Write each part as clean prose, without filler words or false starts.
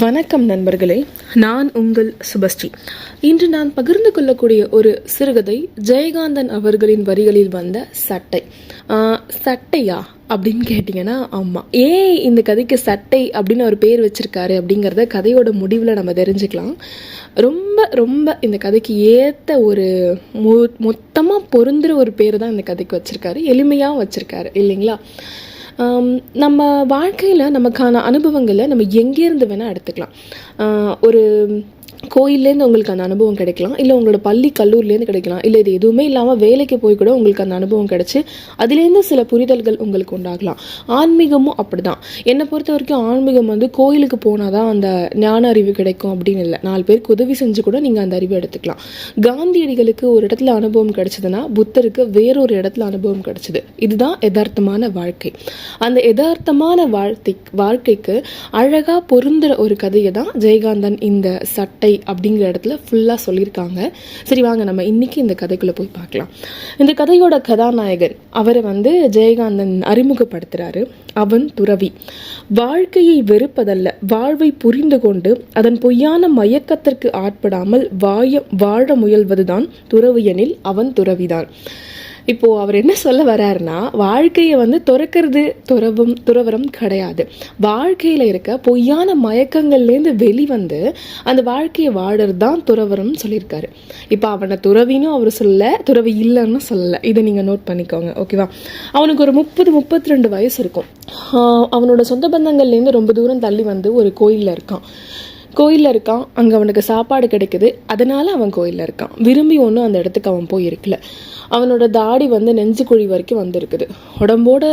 வணக்கம் நண்பர்களே, நான் உங்கள் சுபஸ்ரீ. இன்று நான் பகிர்ந்து கொள்ளக்கூடிய ஒரு சிறுகதை ஜெயகாந்தன் அவர்களின் வரிகளில் வந்த சட்டை. சட்டையா அப்படின்னு கேட்டிங்கன்னா ஆமாம். ஏன் இந்த கதைக்கு சட்டை அப்படின்னு ஒரு பேர் வச்சுருக்காரு அப்படிங்கிறத கதையோட முடிவில் நம்ம தெரிஞ்சுக்கலாம். ரொம்ப ரொம்ப இந்த கதைக்கு ஏற்ற ஒரு மொத்தமாக பொருந்துகிற ஒரு பேர் தான் இந்த கதைக்கு வச்சுருக்காரு. எளிமையாக வச்சுருக்காரு இல்லைங்களா? நம்ம வாழ்க்கையில் நமக்கான அனுபவங்களை நம்ம எங்கேருந்து வேணால் எடுத்துக்கலாம். ஒரு கோயிலேருந்து உங்களுக்கு அந்த அனுபவம் கிடைக்கலாம், இல்லை உங்களோட பள்ளி கல்லூரிலேருந்து கிடைக்கலாம், இல்லை இது எதுவுமே இல்லாமல் வேலைக்கு போய் கூட உங்களுக்கு அந்த அனுபவம் கிடைச்சி அதுலேருந்து சில புரிதல்கள் உங்களுக்கு உண்டாகலாம். ஆன்மீகமும் அப்படி தான். என்னை பொறுத்த வரைக்கும் ஆன்மீகம் கோயிலுக்கு போனால் தான் அந்த ஞான அறிவு கிடைக்கும் அப்படின்னு இல்லை. 4 பேருக்கு உதவி செஞ்சு கூட நீங்கள் அந்த அறிவை எடுத்துக்கலாம். காந்தியடிகளுக்கு ஒரு இடத்துல அனுபவம் கிடைச்சதுன்னா புத்தருக்கு வேறொரு இடத்துல அனுபவம் கிடைச்சிது. இதுதான் யதார்த்தமான வாழ்க்கை. அந்த யதார்த்தமான வாழ்க்கைக்கு அழகாக பொருந்துற ஒரு கதையை தான் ஜெயகாந்தன் இந்த சட்டை அப்படிங்கிற இடத்துல ஃபுல்லாக சொல்லியிருக்காங்க. சரி, வாங்க நம்ம இன்னைக்கு இந்த கதைக்குள்ளே போய் பார்க்கலாம். இந்த கதையோட கதாநாயகன் அவரை ஜெயகாந்தன் அறிமுகப்படுத்துகிறாரு. அவன் துறவி. வாழ்க்கையை வெறுப்பதல்ல, வாழ்வை புரிந்து கொண்டு அதன் பொய்யான மயக்கத்திற்கு ஆட்படாமல் வாழ முயல்வதுதான் துறவியனில் அவன் துறவிதான். இப்போது அவர் என்ன சொல்ல வர்றாருன்னா, வாழ்க்கையை துறக்கிறது துறவரம் கிடையாது. வாழ்க்கையில் இருக்க பொய்யான மயக்கங்கள்லேருந்து வெளிவந்து அந்த வாழ்க்கையை வாழறது தான் துறவரம்னு சொல்லியிருக்காரு. இப்போ அவனை துறவின்னு அவர் சொல்லலை, துறவி இல்லைன்னு சொல்லலை. இதை நீங்கள் நோட் பண்ணிக்கோங்க, ஓகேவா? அவனுக்கு ஒரு 30-32 வயசு இருக்கும். அவனோட சொந்த பந்தங்கள்லேருந்து ரொம்ப தூரம் தள்ளி ஒரு கோயிலில் இருக்கான். அங்கே அவனுக்கு சாப்பாடு கிடைக்குது, அதனால அவன் கோயிலில் இருக்கான். விரும்பி ஒன்றும் அந்த இடத்துக்கு அவன் போய் இருக்கல. அவனோட தாடி நெஞ்சு குழி வரைக்கும் வந்திருக்குது. உடம்போட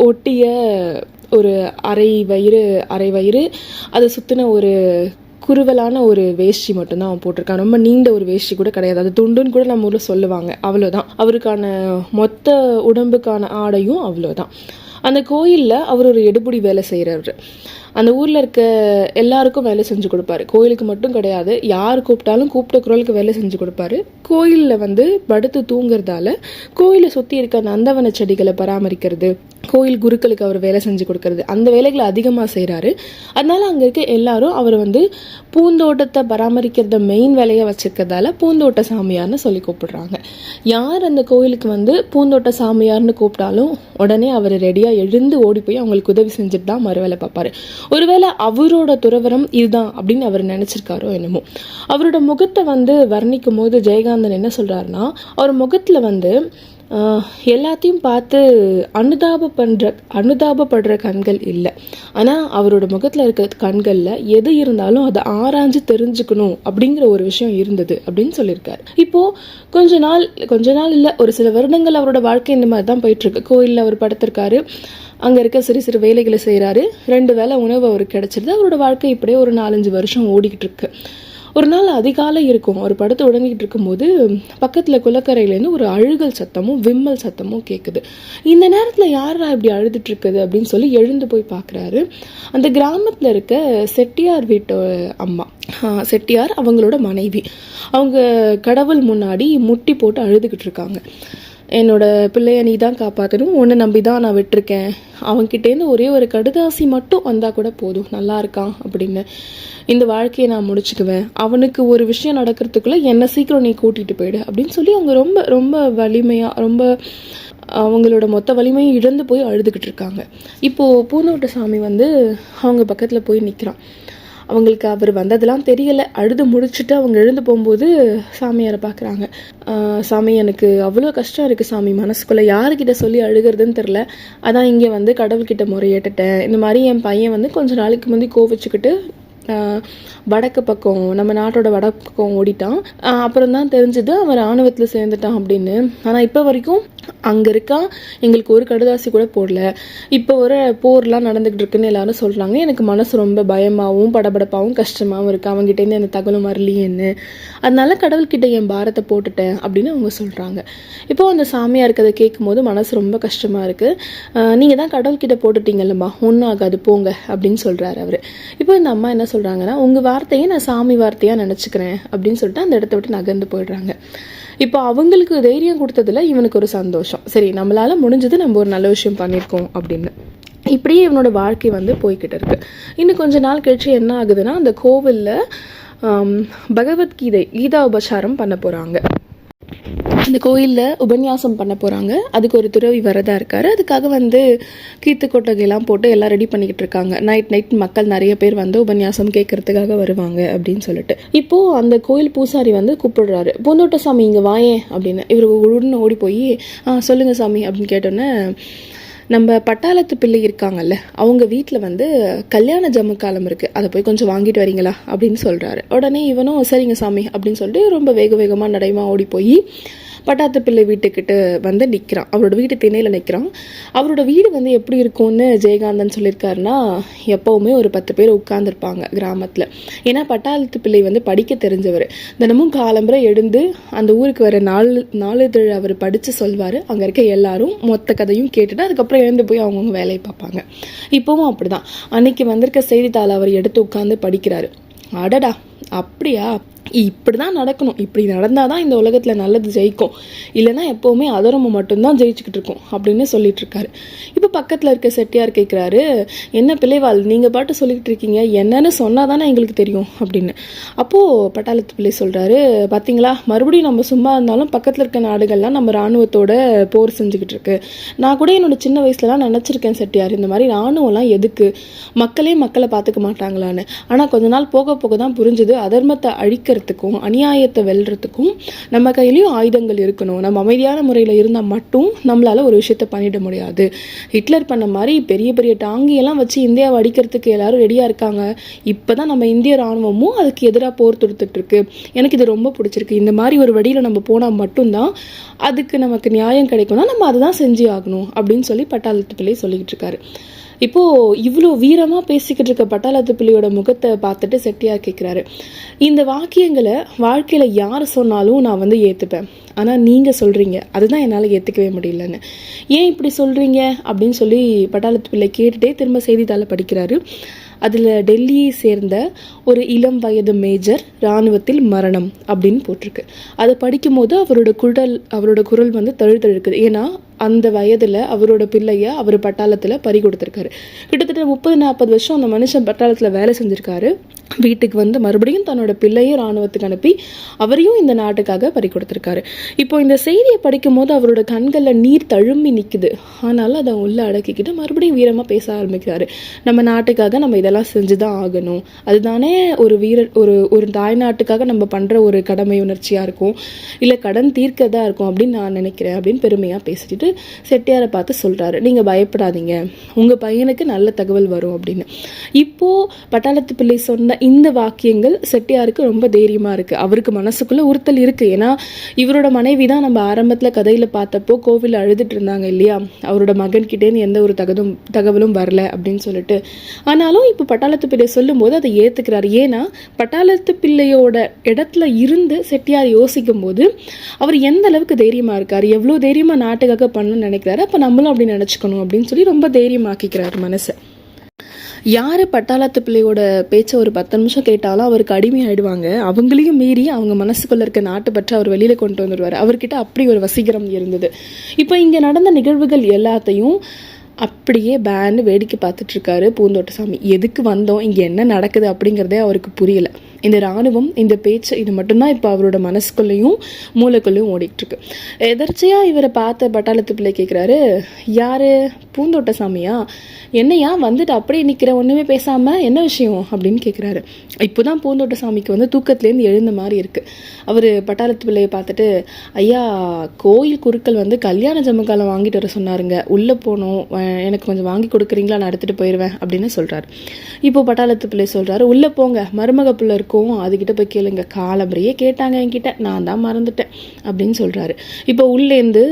ஒட்டிய ஒரு அரை வயிறு அதை சுற்றின ஒரு குறுவலான ஒரு வேஷ்டி மட்டும்தான் அவன் போட்டிருக்கான். ரொம்ப நீண்ட ஒரு வேஷ்டி கூட கிடையாது, அது துண்டுன்னு கூட நம்ம ஊரில் சொல்லுவாங்க. அவ்வளோதான். அவருக்கான மொத்த உடம்புக்கான ஆடையும் அவ்வளோதான். அந்த கோயிலில் அவர் ஒரு எடுபுடி வேலை செய்கிறவர். அந்த ஊரில் இருக்க எல்லாருக்கும் வேலை செஞ்சு கொடுப்பாரு. கோயிலுக்கு மட்டும் கிடையாது, யார் கூப்பிட்டாலும் கூப்பிட்ட குரலுக்கு வேலை செஞ்சு கொடுப்பாரு. கோயிலில் படுத்து தூங்குறதால கோயிலை சுற்றி இருக்க நந்தவன செடிகளை பராமரிக்கிறது, கோயில் குருக்களுக்கு அவர் வேலை செஞ்சு கொடுக்கறது, அந்த வேலைகளை அதிகமாக செய்கிறாரு. அதனால அங்கே இருக்க எல்லாரும் அவர் பூந்தோட்டத்தை பராமரிக்கிறத மெயின் வேலையை வச்சிருக்கிறதால பூந்தோட்ட சாமியார்னு சொல்லி கூப்பிடுறாங்க. யார் அந்த கோயிலுக்கு பூந்தோட்ட சாமியார்னு கூப்பிட்டாலும் உடனே அவர் ரெடியாக எழுந்து ஓடி போய் அவங்களுக்கு உதவி செஞ்சுட்டு தான் மறுவேலை பார்ப்பாரு. ஒருவேளை அவரோட துறவரம் இதுதான் அப்படின்னு அவர் நினைச்சிருக்காரோ என்னமோ. அவரோட முகத்தை வர்ணிக்கும் போது ஜெயகாந்தன் என்ன சொல்றாருன்னா, அவர் முகத்துல எல்லாத்தையும் பார்த்து அனுதாபப்படுற கண்கள் இல்லை. ஆனால் அவரோட முகத்தில் இருக்க கண்களில் எது இருந்தாலும் அதை ஆராய்ஞ்சு தெரிஞ்சுக்கணும் அப்படிங்கிற ஒரு விஷயம் இருந்தது அப்படின்னு சொல்லியிருக்காரு. இப்போது கொஞ்ச நாள் இல்லை, ஒரு சில வருடங்கள் அவரோட வாழ்க்கை இந்த மாதிரி தான் போயிட்டுருக்கு. கோயிலில் அவர் படுத்திருக்காரு, அங்கே இருக்க சிறு வேலைகளை செய்கிறாரு, 2 வேளை உணவு அவருக்கு கிடைச்சிருது. அவரோட வாழ்க்கை இப்படியே ஒரு 4-5 வருஷம் ஓடிக்கிட்டு இருக்கு. ஒரு நாள் அதிகாலை இருக்கும், அவர் படுத்து உடங்கிட்டு இருக்கும்போது பக்கத்தில் குளக்கரையிலேருந்து ஒரு அழுகல் சத்தமும் விம்மல் சத்தமும் கேட்குது. இந்த நேரத்தில் யாரா இப்படி அழுதுட்டு இருக்குது அப்படின்னு சொல்லி எழுந்து போய் பார்க்குறாரு. அந்த கிராமத்தில் இருக்க செட்டியார் வீட்டு அம்மா, செட்டியார் அவங்களோட மனைவி, அவங்க கடவுள் முன்னாடி முட்டி போட்டு அழுதுகிட்டு இருக்காங்க. என்னோட பிள்ளைய நீ தான் காப்பாற்றணும், உன்னை நம்பி தான் நான் விட்டுருக்கேன், அவன்கிட்டேருந்து ஒரே ஒரு கடுதாசி மட்டும் வந்தால் கூட போதும், நல்லா இருக்கான் அப்படின்னு, இந்த வாழ்க்கையை நான் முடிச்சுக்குவேன், அவனுக்கு ஒரு விஷயம் நடக்கிறதுக்குள்ளே என்னை சீக்கிரம் நீ கூட்டிகிட்டு போயிடு அப்படின்னு சொல்லி அவங்க ரொம்ப ரொம்ப வலிமையாக அவங்களோட மொத்த வலிமையும் இழந்து போய் அழுதுகிட்டு இருக்காங்க. இப்போது பூந்தோட்ட சாமி அவங்க பக்கத்தில் போய் நிற்கிறான். அவங்களுக்கு அவர் வந்ததெல்லாம் தெரியலை. அழுது முடிச்சுட்டு அவங்க எழுந்து போகும்போது சாமியாரை பார்க்குறாங்க. சாமி, எனக்கு அவ்வளோ கஷ்டம் இருக்குது சாமி, மனசுக்குள்ளே யாருக்கிட்ட சொல்லி அழுகிறதுன்னு தெரில, அதான் இங்கே கடவுள்கிட்ட முறையிட்டுட்டேன். இந்த மாதிரி என் பையன் கொஞ்ச நாளைக்கு முந்தி கோவிச்சுக்கிட்டு வடக்கு பக்கம், நம்ம நாட்டோட வடக்கு பக்கம் ஓடிட்டான். அப்புறம் தான் தெரிஞ்சது அவன் இராணுவத்தில் சேர்ந்துட்டான் அப்படின்னு. ஆனால் இப்போ வரைக்கும் அங்கே இருக்கான், எங்களுக்கு ஒரு கடுதாசி கூட போடல. இப்போ ஒரு போர்லாம் நடந்துக்கிட்டு இருக்குன்னு எல்லாரும் சொல்கிறாங்க. எனக்கு மனசு ரொம்ப பயமாகவும் படபடப்பாகவும் கஷ்டமாகவும் இருக்குது, அவங்ககிட்டேருந்து அந்த தகவலும் வரலையேன்னு. அதனால கடவுள்கிட்ட என் பாரத்தை போட்டுட்டேன் அப்படின்னு அவங்க சொல்கிறாங்க. இப்போது அந்த சாமியாருக்கு அதை கேட்கும் போது மனசு ரொம்ப கஷ்டமாக இருக்குது. நீங்கள் தான் கடவுள்கிட்ட போட்டுட்டீங்கல்லம்மா, ஒன்றும் ஆகாது போங்க அப்படின்னு சொல்கிறாரு அவர். இப்போ இந்த அம்மா என்ன சொல்கிறாங்கன்னா, உங்கள் வார்த்தையை நான் சாமி வார்த்தையாக நினச்சிக்கிறேன் அப்படின்னு சொல்லிட்டு அந்த இடத்த விட்டு நகர்ந்து போயிடுறாங்க. இப்போ அவங்களுக்கு தைரியம் கொடுத்ததுல இவனுக்கு ஒரு சந்தோஷம். சரி, நம்மளால முடிஞ்சது, நம்ம ஒரு நல்ல விஷயம் பண்ணியிருக்கோம் அப்படின்னு. இப்படியே இவனோட வாழ்க்கை வந்து போய்கிட்டு இருக்கு. இன்னும் கொஞ்ச நாள் கழிச்சு என்ன ஆகுதுன்னா, அந்த கோவிலில் கீதா உபசாரம் பண்ண போகிறாங்க. இந்த கோயிலில் உபன்யாசம் பண்ண போகிறாங்க. அதுக்கு ஒரு துறவி வரதா இருக்கார். அதுக்காக வந்து கீர்த்து கொட்டகையெல்லாம் போட்டு எல்லாம் ரெடி பண்ணிக்கிட்டு இருக்காங்க. நைட் மக்கள் நிறைய பேர் வந்து உபன்யாசம் கேட்கறதுக்காக வருவாங்க அப்படின்னு சொல்லிட்டு. இப்போது அந்த கோயில் பூசாரி வந்து கூப்பிடுறாரு, பூந்தோட்ட சாமி இங்கே வாயேன் அப்படின்னு. இவர் உடனே ஓடி போய் சொல்லுங்கள் சாமி அப்படின்னு கேட்டோன்னே, நம்ம பட்டாளத்து பிள்ளை இருக்காங்கல்ல, அவங்க வீட்டில் வந்து கல்யாண ஜமுக்காலம் இருக்குது, அதை போய் கொஞ்சம் வாங்கிட்டு வரீங்களா அப்படின்னு சொல்கிறாரு. உடனே இவனும் சரிங்க சாமி அப்படின்னு சொல்லிட்டு ரொம்ப வேகமாக நடைமா ஓடி போய் பட்டாத்து பிள்ளை வீட்டுக்கிட்ட வந்து நிற்கிறான். அவரோட வீட்டு திணையில் நிற்கிறான். அவரோட வீடு வந்து எப்படி இருக்கும்னு ஜெயகாந்தன் சொல்லியிருக்காருன்னா, எப்போவுமே ஒரு 10 பேர் உட்கார்ந்துருப்பாங்க கிராமத்தில். ஏன்னா பட்டாளத்து பிள்ளை வந்து படிக்க தெரிஞ்சவர். தினமும் காலம்பரை எழுந்து அந்த ஊருக்கு வர நாளிதழ் அவர் படித்து சொல்வார். அங்கே இருக்க எல்லாரும் மொத்த கதையும் கேட்டுட்டு அதுக்கப்புறம் எழுந்து போய் அவங்கவுங்க வேலையை பார்ப்பாங்க. இப்போவும் அப்படிதான். அன்னைக்கு வந்திருக்க செய்தித்தாள் அவர் எடுத்து உட்காந்து படிக்கிறாரு. அடடா, அப்படியா, இப்படி தான் நடக்கணும், இப்படி நடந்தால் தான் இந்த உலகத்தில் நல்லது ஜெயிக்கும், இல்லைன்னா எப்போவுமே அதர்மம் மட்டும்தான் ஜெயிச்சுக்கிட்டு இருக்கும் அப்படின்னு சொல்லிட்டு இருக்காரு. இப்போ பக்கத்தில் இருக்க செட்டியார் கேட்குறாரு, என்ன பிள்ளைவாள் நீங்கள் பாட்டு சொல்லிக்கிட்டு இருக்கீங்க, என்னன்னு சொன்னால் தானே எங்களுக்கு தெரியும் அப்படின்னு. அப்போது பட்டாளத்து பிள்ளை சொல்கிறாரு, பார்த்தீங்களா, மறுபடியும் நம்ம சும்மா இருந்தாலும் பக்கத்தில் இருக்க நாடுகள்லாம் நம்ம இராணுவத்தோட போர் செஞ்சுக்கிட்டு இருக்கு. நான் கூட என்னோட சின்ன வயசுலலாம் நினச்சிருக்கேன் செட்டியார், இந்த மாதிரி இராணுவம்லாம் எதுக்கு, மக்களை பார்த்துக்க மாட்டாங்களான்னு. ஆனால் கொஞ்ச நாள் போக போக தான் புரிஞ்சுது, அதர்மத்தை அழிக்கிறதுக்கும் அநியாயத்தை வெல்றதுக்கும் நம்ம கையிலையும் ஆயுதங்கள் இருக்கணும். நம்ம அமைதியான முறையில் இருந்தால் மட்டும் நம்மளால ஒரு விஷயத்த பண்ணிட முடியாது. ஹிட்லர் பண்ண மாதிரி பெரிய பெரிய டாங்கியெல்லாம் வச்சு இந்தியாவை அடிக்கிறதுக்கு எல்லாரும் ரெடியாக இருக்காங்க. இப்போதான் நம்ம இந்திய ராணுவமும் அதுக்கு எதிராக போர் தொடுத்துட்டு இருக்கு. எனக்கு இது ரொம்ப பிடிச்சிருக்கு. இந்த மாதிரி ஒரு வழியில் நம்ம போனால் மட்டும்தான் அதுக்கு நமக்கு நியாயம் கிடைக்கும்னா நம்ம அதை தான் செஞ்சு ஆகணும் அப்படின்னு சொல்லி பட்டாளத்து பிள்ளை சொல்லிக்கிட்டு இருக்காரு. இப்போது இவ்வளோ வீரமாக பேசிக்கிட்டு இருக்க பட்டாளத்து பிள்ளையோட முகத்தை பார்த்துட்டு செட்டியார் கேட்குறாரு, இந்த வாக்கியங்களை வாழ்க்கையில் யார் சொன்னாலும் நான் வந்து ஏற்றுப்பேன், ஆனால் நீங்கள் சொல்கிறீங்க அதுதான் என்னால் ஏற்றுக்கவே முடியலன்னு. ஏன் இப்படி சொல்கிறீங்க அப்படின்னு சொல்லி பட்டாளத்து பிள்ளை கேட்டுகிட்டே திரும்ப செய்தித்தாளை படிக்கிறாரு. அதில் டெல்லியை சேர்ந்த ஒரு இளம் வயது மேஜர் இராணுவத்தில் மரணம் அப்படின்னு போட்டிருக்கு. அதை படிக்கும்போது அவரோட குரல் வந்து தழுத்தழுக்குது. ஏன்னா அந்த வயதில் அவரோட பிள்ளைய அவர் பட்டாளத்தில் பறி கொடுத்துருக்காரு. கிட்டத்தட்ட 30-40 வருஷம் அந்த மனுஷன் பட்டாளத்தில் வேலை செஞ்சுருக்காரு. வீட்டுக்கு வந்து மறுபடியும் தன்னோட பிள்ளையை இராணுவத்துக்கு அனுப்பி அவரையும் இந்த நாட்டுக்காக பறி கொடுத்துருக்காரு. இப்போ இந்த செய்தியை படிக்கும் போது அவரோட கண்களில் நீர் தழும்பி நிற்குது. ஆனாலும் அதை உள்ள அடக்கிக்கிட்டு மறுபடியும் வீரமாக பேச ஆரம்பிக்கிறாரு. நம்ம நாட்டுக்காக நம்ம இதெல்லாம் செஞ்சு தான் ஆகணும், அதுதானே ஒரு ஒரு தாய்நாட்டுக்காக நம்ம பண்ணுற ஒரு கடமை உணர்ச்சியாக இருக்கும், இல்லை கடன் தீர்க்கதாக இருக்கும் அப்படின்னு நான் நினைக்கிறேன் அப்படின்னு பெருமையாக பேசிட்டு செட்டியாரை பார்த்து சொல்கிறாரு, நீங்கள் பயப்படாதீங்க, உங்கள் பையனுக்கு நல்ல தகவல் வரும் அப்படின்னு. இப்போது பட்டாளத்து பிள்ளை சொன்ன இந்த வாக்கியங்கள் செட்டியாருக்கு ரொம்ப தைரியமாக இருக்குது. அவருக்கு மனசுக்குள்ளே உறுத்தல் இருக்குது. ஏன்னா இவரோட மனைவி தான் நம்ம ஆரம்பத்தில் கதையில் பார்த்தப்போ கோவிலில் அழுதுட்டு இருந்தாங்க இல்லையா, அவரோட மகன்கிட்டேன்னு எந்த ஒரு தகவலும் வரல அப்படின்னு சொல்லிட்டு. ஆனாலும் இப்போ பட்டாளத்து பிள்ளை சொல்லும்போது அதை ஏற்றுக்கிறார். ஏன்னா பட்டாளத்து பிள்ளையோட இடத்துல இருந்து செட்டியார் யோசிக்கும் போது அவர் எந்த அளவுக்கு தைரியமாக இருக்கார், எவ்வளோ தைரியமாக நாட்டுக்காக பண்ணணும்னு நினைக்கிறாரு. அப்போ நம்மளும் அப்படி நினச்சிக்கணும் அப்படின்னு சொல்லி ரொம்ப தைரியமாக்கிக்கிறார் மனசை. யார் பட்டாளத்து பிள்ளையோட பேச்சை ஒரு 10 நிமிஷம் கேட்டாலும் அவருக்கு அடிமை ஆயிடுவாங்க. அவங்களையும் மீறி அவங்க மனசுக்குள்ள இருக்க நாட்டு பற்றி அவர் வெளியில கொண்டு வந்துடுவார். அவர்கிட்ட அப்படி ஒரு வசீகரம் இருந்தது. இப்போ இங்கே நடந்த நிகழ்வுகள் எல்லாத்தையும் அப்படியே பேண்டு வேடிக்கை பார்த்துட்டு இருக்காரு பூந்தோட்டசாமி. எதுக்கு வந்தோம், இங்கே என்ன நடக்குது அப்படிங்கிறதே அவருக்கு புரியல. இந்த இராணுவம், இந்த பேச்சு, இது மட்டும்தான் இப்போ அவரோட மனசுக்குள்ளேயும் மூளைக்குள்ளேயும் ஓடிட்டு இருக்கு. எதர்ச்சியாக இவரை பார்த்த பட்டாளத்து பிள்ளை கேட்குறாரு, யாரு, பூந்தோட்டசாமியா, என்னையா வந்துட்டு அப்படியே நிற்கிற, ஒன்றுமே பேசாமல், என்ன விஷயம் அப்படின்னு கேட்குறாரு. இப்போ தான் பூந்தோட்டசாமிக்கு வந்து தூக்கத்துலேருந்து எழுந்த மாதிரி இருக்குது. அவர் பட்டாளத்து பிள்ளையை பார்த்துட்டு, ஐயா, கோயில் குருக்கள் வந்து கல்யாண ஜமுக்காலம் வாங்கிட்டு வர சொன்னாருங்க, உள்ளே போனோம், எனக்கு கொஞ்சம் வாங்கி கொடுக்குறீங்களா, நான் எடுத்துகிட்டு போயிடுவேன் அப்படின்னு சொல்கிறாரு. இப்போ பட்டாளத்து பிள்ளை சொல்கிறாரு, உள்ளே போங்க, மருமக பிள்ளை இருக்கும், அதுக்கிட்ட போய் கேளுங்க, காலம்பரையே கேட்டாங்க என்கிட்ட, நான் தான் மறந்துட்டேன் அப்படின்னு சொல்கிறாரு. இப்போ உள்ளேருந்து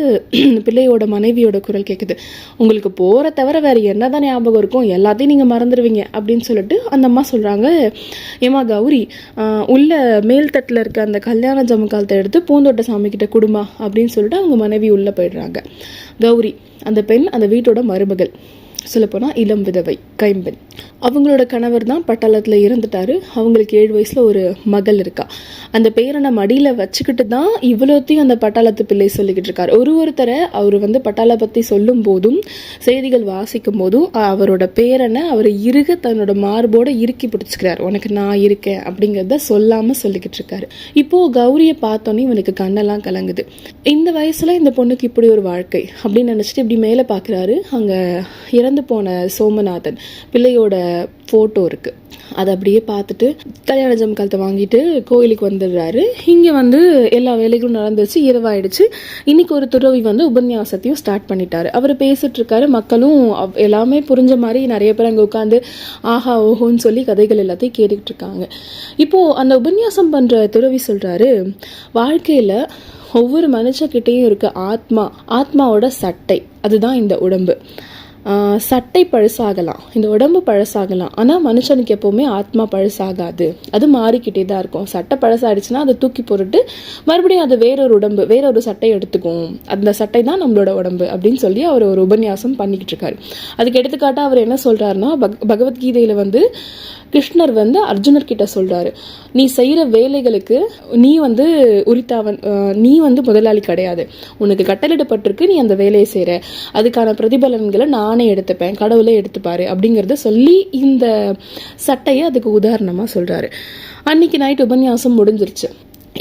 பிள்ளையோட மனைவியோட குரல் கேட்குது, உங்களுக்கு போகிற தவிர வேறு என்ன தான் ஞாபகம் இருக்கும், எல்லாத்தையும் நீங்கள் மறந்துடுவீங்க அப்படின்னு சொல்லிட்டு அந்த அம்மா சொல்கிறாங்க, ஏமா கௌரி, உள்ள மேல்தட்டில் இருக்க அந்த கல்யாண ஜமுக்காலத்தை எடுத்து பூந்தோட்டசாமி கிட்ட கொடுமா அப்படின்னு சொல்லிட்டு அவங்க மனைவி உள்ளே போயிடுறாங்க. கௌரி அந்த பெண் அந்த வீட்டோட மருமகள். சொல்லப்போனால் இளம் விதவை கைம்பெண். அவங்களோட கணவர் தான் பட்டாளத்தில் இறந்துட்டாரு. அவங்களுக்கு 7 வயசில் ஒரு மகள் இருக்கா. அந்த பேரனை மடியில் வச்சுக்கிட்டு தான் இவ்வளோத்தையும் அந்த பட்டாளத்து பிள்ளை சொல்லிக்கிட்டு இருக்காரு. ஒருத்தரை அவர் வந்து பட்டாள பற்றி சொல்லும் போதும் செய்திகள் வாசிக்கும் போதும் அவரோட பேரனை அவர் தன்னோட மார்போட இறுக்கி பிடிச்சிக்கிறார். உனக்கு நான் இருக்கேன் அப்படிங்கிறத சொல்லாமல் சொல்லிக்கிட்டு இருக்காரு. இப்போது கௌரியை பார்த்தோன்னே இவனுக்கு கண்ணெல்லாம் கலங்குது. இந்த வயசில் இந்த பொண்ணுக்கு இப்படி ஒரு வாழ்க்கை அப்படின்னு நினச்சிட்டு இப்படி மேலே பார்க்குறாரு. அங்கே இறந்து போன சோமநாதன் பிள்ளையோட ஃபோட்டோ இருக்குது. அதை அப்படியே பார்த்துட்டு கல்யாண ஜமக்காலத்தை வாங்கிட்டு கோயிலுக்கு வந்துடுறாரு. இங்கே வந்து எல்லா வேலைகளும் நடந்துச்சு, இரவாயிடுச்சு. இன்னைக்கு ஒரு துறவி வந்து உபன்யாசத்தையும் ஸ்டார்ட் பண்ணிட்டாரு. அவர் பேசிட்டு இருக்காரு. மக்களும் எல்லாமே புரிஞ்ச மாதிரி நிறைய பேர் அங்கே உட்காந்து ஆஹா ஓஹோன்னு சொல்லி கதைகள் எல்லாத்தையும் கேட்டுக்கிட்டு இருக்காங்க. இப்போது அந்த உபன்யாசம் பண்ணுற துறவி சொல்கிறாரு, வாழ்க்கையில் ஒவ்வொரு மனுஷக்கிட்டையும் இருக்க ஆத்மாவோட சட்டை, அதுதான் இந்த உடம்பு. சட்டை பழசாகலாம், இந்த உடம்பு பழசாகலாம், ஆனால் மனுஷனுக்கு எப்போவுமே ஆத்மா பழசாகாது. அது மாறிக்கிட்டே தான் இருக்கும். சட்டை பழசாயிடுச்சுன்னா அதை தூக்கி போட்டுட்டு மறுபடியும் அது வேறொரு உடம்பு, வேறொரு சட்டை எடுத்துக்கும். அந்த சட்டை தான் நம்மளோட உடம்பு அப்படின்னு சொல்லி அவர் ஒரு உபன்யாசம் பண்ணிக்கிட்டு இருக்காரு. அதுக்கு எடுத்துக்காட்டாக அவர் என்ன சொல்கிறாருன்னா, பகவத்கீதையில் வந்து கிருஷ்ணர் வந்து அர்ஜுனர் கிட்ட சொல்றாரு, நீ செய்யற வேலைகளுக்கு நீ வந்து உரித்தாவன், நீ வந்து முதலாளி கிடையாது. உனக்கு கட்டளிடப்பட்டிருக்கு, நீ அந்த வேலையை செய்யற, அதுக்கான பிரதிபலன்களை நானே எடுத்துப்பேன், கடவுளே எடுத்துப்பாரு அப்படிங்கிறத சொல்லி இந்த சட்டையை அதுக்கு உதாரணமா சொல்றாரு. அன்னைக்கு நைட் உபன்யாசம் முடிஞ்சிருச்சு.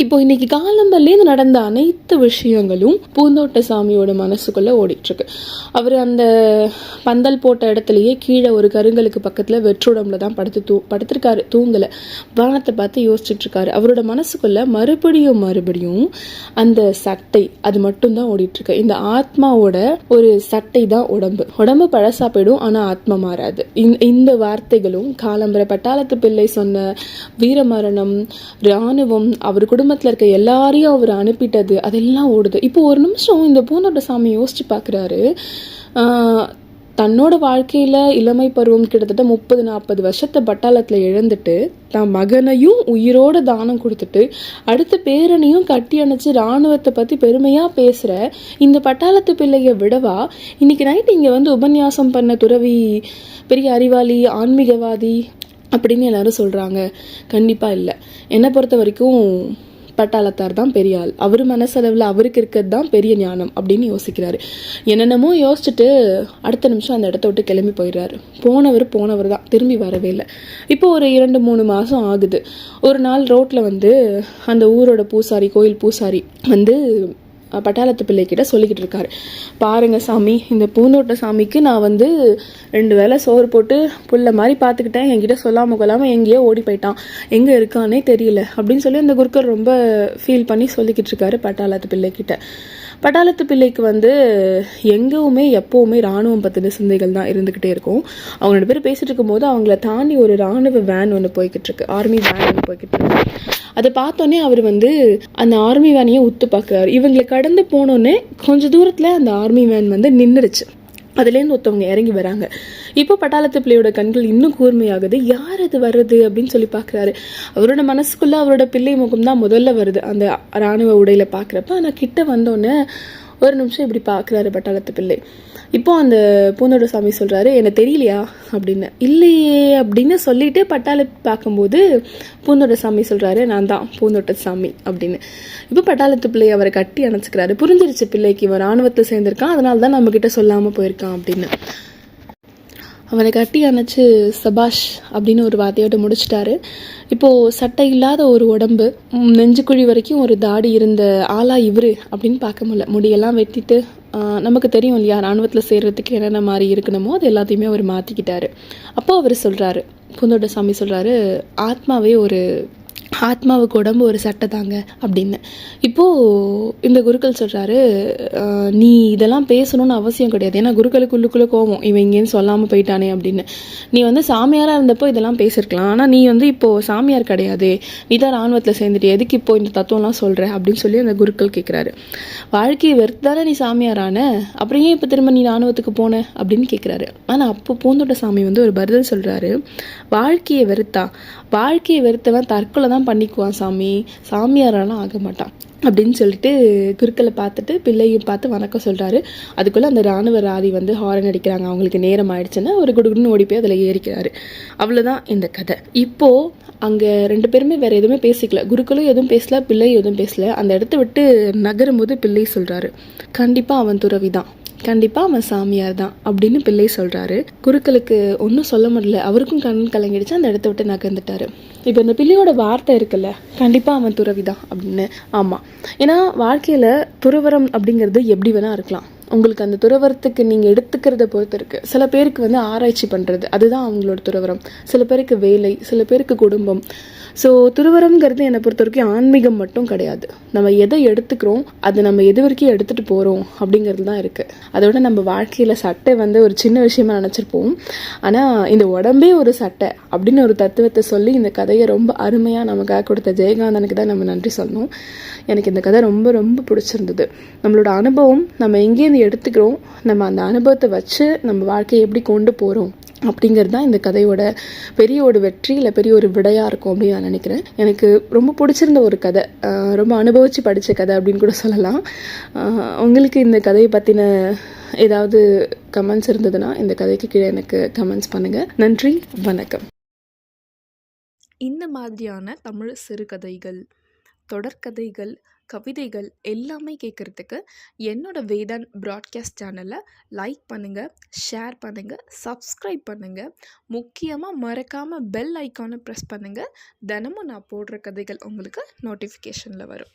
இப்போ இன்னைக்கு காலம்பர்லேருந்து நடந்த அனைத்து விஷயங்களும் பூந்தோட்ட சாமியோட மனசுக்குள்ள ஓடிட்டு இருக்கு. அவர் அந்த பந்தல் போட்ட இடத்துலயே கீழே ஒரு கருங்கலுக்கு பக்கத்துல வெற்றுடம்புல தான் படுத்திருக்காரு, தூங்கல. வானத்தை பார்த்து யோசிச்சுட்டு இருக்காரு. அவரோட மனசுக்குள்ள மறுபடியும் அந்த சட்டை அது மட்டும் தான் ஓடிட்டு இருக்கு. இந்த ஆத்மாவோட ஒரு சட்டை தான் உடம்பு பழசா போயிடும், ஆனா ஆத்மா மாறாது. இந்த வார்த்தைகளும் காலம்பர பட்டாளத்து பிள்ளை சொன்ன வீரமரணம், இராணுவம், அவர் குடும்பத்தில் இருக்க எல்லாரையும் அவர் அனுப்பிட்டது, அதெல்லாம் ஓடுது. இப்போ ஒரு நிமிஷம் இந்த பூந்தோட்ட சாமி யோசிச்சு பார்க்குறாரு. தன்னோட வாழ்க்கையில் இளமை பருவம் கிட்டத்தட்ட 30-40 வருஷத்தை பட்டாளத்தில் இழந்துட்டு தான் மகனையும் உயிரோட தானம் கொடுத்துட்டு அடுத்த பேரனையும் கட்டி அணைச்சு இராணுவத்தை பற்றி பெருமையாக பேசுகிற இந்த பட்டாளத்து பிள்ளைய விடவா இன்னைக்கு நைட்டு இங்கே வந்து உபன்யாசம் பண்ண துறவி பெரிய அறிவாளி, ஆன்மீகவாதி அப்படின்னு எல்லாரும் சொல்கிறாங்க? கண்டிப்பாக இல்லை. என்னை பொறுத்த வரைக்கும் பட்டாளத்தார் தான் பெரிய ஆள். அவர் மனசளவில் அவருக்கு இருக்கிறது தான் பெரிய ஞானம் அப்படின்னு யோசிக்கிறாரு. என்னென்னமோ யோசிச்சுட்டு அடுத்த நிமிஷம் அந்த இடத்த விட்டு கிளம்பி போயிடுறாரு. போனவர் தான், திரும்பி வரவே இல்லை. இப்போ ஒரு 2-3 மாதம் ஆகுது. ஒரு நாள் ரோட்டில் வந்து அந்த ஊரோட பூசாரி, கோயில் பூசாரி வந்து பட்டாளத்து பிள்ளைக்கிட்ட சொல்லிக்கிட்டு இருக்காரு, பாருங்க சாமி, இந்த பூந்தோட்ட சாமிக்கு நான் வந்து 2 வேளை சோறு போட்டு புள்ள மாதிரி பார்த்துக்கிட்டேன், என்கிட்ட சொல்லாமல் கொள்ளாமல் எங்கேயோ ஓடி போயிட்டான், எங்கே இருக்கானே தெரியல அப்படின்னு சொல்லி அந்த குருக்கள் ரொம்ப ஃபீல் பண்ணி சொல்லிக்கிட்டு இருக்காரு பட்டாளத்து பிள்ளைக்கிட்ட. பட்டாளத்து பிள்ளைக்கு வந்து எங்கேவுமே எப்போவுமே இராணுவம் பற்றின சிந்தைகள் தான் இருந்துக்கிட்டே இருக்கும். அவங்க 2 பேர் பேசிட்டு இருக்கும்போது அவங்கள தாண்டி ஒரு இராணுவ வேன் ஒன்று போய்கிட்டு இருக்கு, ஆர்மி வேன் ஒன்று போய்கிட்டு இருக்கு. அதை பார்த்தோன்னே அவர் வந்து அந்த ஆர்மி வேனையே உத்து பார்க்குறாரு. இவங்களை கடந்து போனோன்னே கொஞ்சம் தூரத்தில் அந்த ஆர்மி வேன் வந்து நின்றுடுச்சு. அதுலேருந்து ஒருத்தவங்க இறங்கி வராங்க. இப்போ பட்டாளத்து பிள்ளையோட கண்கள் இன்னும் கூர்மையாகுது. யார் அது வருது அப்படின்னு சொல்லி பார்க்குறாரு. அவரோட மனசுக்குள்ள அவரோட பிள்ளை முகம் தான் முதல்ல வருது அந்த இராணுவ உடையில பார்க்குறப்ப. ஆனால் கிட்ட வந்தோடனே ஒரு நிமிஷம் இப்படி பார்க்குறாரு பட்டாளத்து பிள்ளை. இப்போ அந்த பூந்தோட்ட சாமி சொல்கிறாரு, எனக்கு தெரியலையா அப்படின்னு. இல்லையே அப்படின்னு சொல்லிட்டு பட்டாளத்து பார்க்கும்போது பூந்தோட்ட சாமி சொல்கிறாரு, நான் தான் பூந்தோட்ட சாமி அப்படின்னு. இப்போ பட்டாளத்து பிள்ளை அவரை கட்டி அணைச்சிக்கிறாரு. புரிஞ்சிருச்சு பிள்ளைக்கு இவன் இராணுவத்தில் சேர்ந்திருக்கான், அதனால தான் நம்மக்கிட்ட சொல்லாமல் போயிருக்கான் அப்படின்னு. அவனை கட்டி அணைச்சு சபாஷ் அப்படின்னு ஒரு வார்த்தையோடு முடிச்சிட்டாரு. இப்போது சட்டை இல்லாத ஒரு உடம்பு, நெஞ்சுக்குழி வரைக்கும் ஒரு தாடி இருந்த ஆளா இவரு அப்படின்னு பார்க்க முடியல. முடியெல்லாம் வெட்டிட்டு நமக்கு தெரியும் இல்லையா, இராணுவத்தில் சேர்றதுக்கு என்னென்ன மாதிரி இருக்கணுமோ அது எல்லாத்தையுமே அவர் மாற்றிக்கிட்டாரு. அப்போ அவர் சொல்கிறாரு, பூந்தோட்ட சாமி சொல்கிறாரு, ஆத்மாவுக்கு உடம்பு ஒரு சட்டை தாங்க அப்படின்னு. இப்போது இந்த குருக்கள் சொல்கிறாரு, நீ இதெல்லாம் பேசணும்னு அவசியம் கிடையாது, ஏன்னா குருக்களுக்குள்ளுக்குள்ளே கோவம், இவன் இங்கேன்னு சொல்லாமல் போயிட்டானே அப்படின்னு. நீ வந்து சாமியாராக இருந்தப்போ இதெல்லாம் பேசியிருக்கலாம், ஆனால் நீ வந்து இப்போது சாமியார் கிடையாது, நீ தான் இராணுவத்தில் சேர்ந்துட்டு எதுக்கு இப்போ இந்த தத்துவம்லாம் சொல்கிற அப்படின்னு சொல்லி அந்த குருக்கள் கேட்குறாரு. வாழ்க்கையை வெறுத்து தானே நீ சாமியாரான, அப்புறம் ஏன் இப்போ திரும்ப நீ இராணுவத்துக்கு போன அப்படின்னு கேட்குறாரு. ஆனால் அப்போ பூந்தோட்ட சாமி வந்து ஒரு பதில் சொல்கிறாரு, வாழ்க்கையை வெறுத்தவன் தற்கொலை தான் தான் பண்ணிக்குவான் சாமி, சாமியாரெல்லாம் ஆக மாட்டான் அப்படின்னு சொல்லிட்டு குருக்களை பார்த்துட்டு பிள்ளையும் பார்த்து வணக்கம் சொல்கிறாரு. அதுக்குள்ளே அந்த இராணுவ ராதி வந்து ஹாரன் அடிக்கிறாங்க. அவங்களுக்கு நேரம் ஆயிடுச்சுன்னா ஒரு குடுகுடுன்னு ஓடி போய் அதில் ஏறிக்கிறாரு. அவ்வளோதான் இந்த கதை. இப்போது அங்கே 2 பேருமே வேறு எதுவுமே பேசிக்கல. குருக்களும் எதுவும் பேசல, பிள்ளையும் எதுவும் பேசல. அந்த இடத்த விட்டு நகரும் போது பிள்ளை சொல்கிறாரு, கண்டிப்பாக அவன் துறவி தான், கண்டிப்பாக அவன் சாமியார் தான் அப்படின்னு பிள்ளை சொல்கிறாரு. குருக்களுக்கு ஒன்றும் சொல்ல முடியல. அவருக்கும் கண் கலங்கிடுச்சு. அந்த இடத்த விட்டு நகர்ந்துட்டாரு. இப்போ இந்த பிள்ளையோட வார்த்தை இருக்குல்ல, கண்டிப்பாக அவன் துறவி தான் அப்படின்னு. ஆமாம், ஏன்னா வாழ்க்கையில் துறவரம் அப்படிங்கிறது எப்படி வேணால் இருக்கலாம். உங்களுக்கு அந்த துறவரத்துக்கு நீங்கள் எடுத்துக்கிறத பொறுத்து இருக்குது. சில பேருக்கு வந்து ஆராய்ச்சி பண்ணுறது, அதுதான் அவங்களோட துறவரம். சில பேருக்கு வேலை, சில பேருக்கு குடும்பம். ஸோ துறவரம்ங்கிறது என்னை பொறுத்த வரைக்கும் ஆன்மீகம் மட்டும் கிடையாது. நம்ம எதை எடுத்துக்கிறோம், அது நம்ம எது வரைக்கும் எடுத்துகிட்டு போகிறோம் அப்படிங்கிறது தான் இருக்குது. அதோட நம்ம வாழ்க்கையில் சட்டை வந்து ஒரு சின்ன விஷயமா நினச்சிருப்போம். ஆனால் இந்த உடம்பே ஒரு சட்டை அப்படின்னு ஒரு தத்துவத்தை சொல்லி இந்த கதையை ரொம்ப அருமையாக நமக்காக கொடுத்த ஜெயகாந்தனுக்கு தான் நம்ம நன்றி சொல்லணும். எனக்கு இந்த கதை ரொம்ப ரொம்ப பிடிச்சிருந்தது. நம்மளோட அனுபவம் நம்ம எங்கேருந்து எடுத்துக்கிறோம், நம்ம அந்த அனுபவத்தை வச்சு நம்ம வாழ்க்கையை எப்படி கொண்டு போகிறோம் அப்படிங்கிறது தான் இந்த கதையோட பெரிய ஒரு வெற்றி, இல்லை பெரிய ஒரு விடையாக இருக்கும் அப்படின்னு நான் நினைக்கிறேன். எனக்கு ரொம்ப பிடிச்சிருந்த ஒரு கதை, ரொம்ப அனுபவித்து படித்த கதை அப்படின்னு கூட சொல்லலாம். உங்களுக்கு இந்த கதையை பற்றின ஏதாவது கமெண்ட்ஸ் இருந்ததுன்னா இந்த கதைக்கு கீழே எனக்கு கமெண்ட்ஸ் பண்ணுங்கள். நன்றி, வணக்கம். இந்த மாதிரியான தமிழ் சிறுகதைகள், தொடர்கதைகள், கவிதைகள் எல்லாமே கேட்குறதுக்கு என்னோட வேதான் ப்ராட்காஸ்ட் சேனலை லைக் பண்ணுங்கள், ஷேர் பண்ணுங்கள், சப்ஸ்கிரைப் பண்ணுங்கள். முக்கியமாக மறக்காமல் பெல் ஐக்கானை ப்ரெஸ் பண்ணுங்கள். தினமும் நான் போடுற கதைகள் உங்களுக்கு நோட்டிஃபிகேஷனில் வரும்.